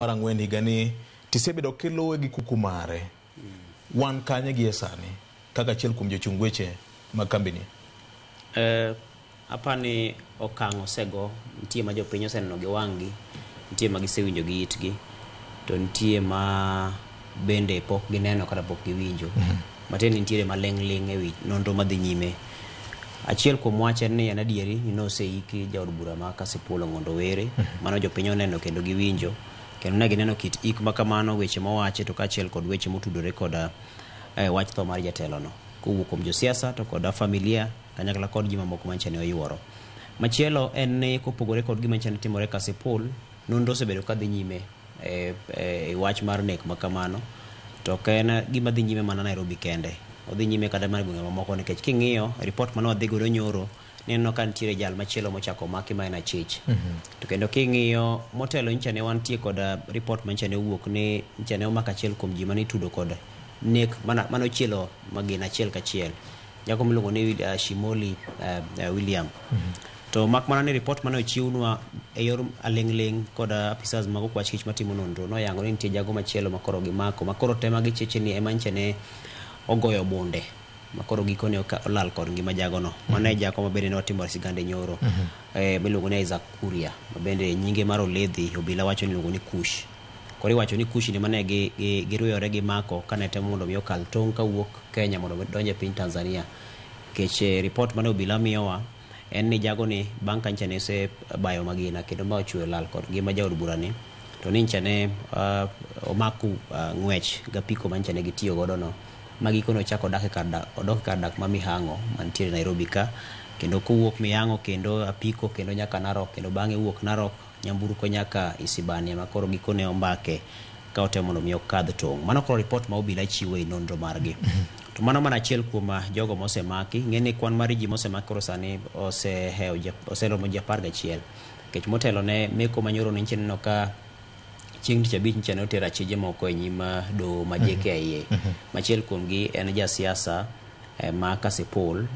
Marang'wen higani tisebedo kiluwe gi kukumare wan kanye gi esani kaka achiel kuom jochung weche mag kambini. Apani okang' osego, nitie ma jopiny oseneno gi wang'gi, nitie ma gisewinjo gi itgi, to nitie ma bende pok gineno kata pok giwinjo. Matiende nitiere maling' ewi nonro madhi nyime. Achiel kuom wach en ni en adieri ni noseiki jaod bura ma Kasipul Ong'ondo Were, mano jopiny oneno kendo giwinjo, kendo ne gineno kit ik makamano, weche mowachi to kaachiel kod weche motudore kod wach tho mar jatelono kowuok kuom josiasa to kod familia kanyakla kod ji mamoko manyicha ne oyuoro. Machielo en ni kopogore kod gima nyicha ne timore Kasipul, nonro osebedo kadhi nyime e wach mar nek makamano, to ok en gima dhi nyime mana Nairobi kende, odhi nyime kata mana gwenge mamoko, nikech king'iyo ripot mane wadhi godo nyoro neno ka nitiere jal machielo mochako maki ma en Achich. To kendo king'iyo motelo nyicha ne wantie kod ripot manyicha ne owuok ni nyicha ne omako achiel kuom ji mane itudo kod nek manochielo magina achiel kachiel, jago miluongo ni Shimoli William. To mak mana ni ripot mane ochiwnwa e yor aling' kod apisas mag okwach kich matimo nonro noyango ni nitie jago machielo makoro gimako, makoro tema gicheche ni ema nyicha ne ogoyo bunde, makoro gikone olal kod ngima jagono. Mane jago mabende ne watimo sigande nyoro, miluongo ni Isaac Kuria, mabende nyinge mar oledhi obila wacho ni luongo ni Kush. Koro iwacho ni Kush ni mane giruyore gi mako kane temo mondo mi okal tong' kawuok Kenya mondo donje piny Tanzania. Kech ripot mane obila miyowa en ni jago ni bang' ka nyicha ne se bayo magina kendo ma ochwe lal kod ngima jaod bura ni, to ni nyicha ne omaku ng'wech gapiko ma nyicha ne gitiyo godo no, magikono ochako odok kar dak ma Mihango mantiere Nairobi ka, kendo kowuok Mihango kendo apiko kendo nyaka Narok, kendo bang'e wuok Narok nyamburko nyaka Isibania, makoro gikone ombake ka otemo mondo mi okadh tong'. Mano koro ripot ma obila chiwo e nonro margi. To mano mana achiel kuom jogo mosemaki. Ng'eni kwan mar ji mosemaki koro sani oseromo ji 11, nikech motelo ne meko manyoro ne nyicha neno ka chieng' tich abich nyicha ne otero achije moko e nyim doho ma JKIA. Machiel kuom gi en jasiasa ma Kasipul,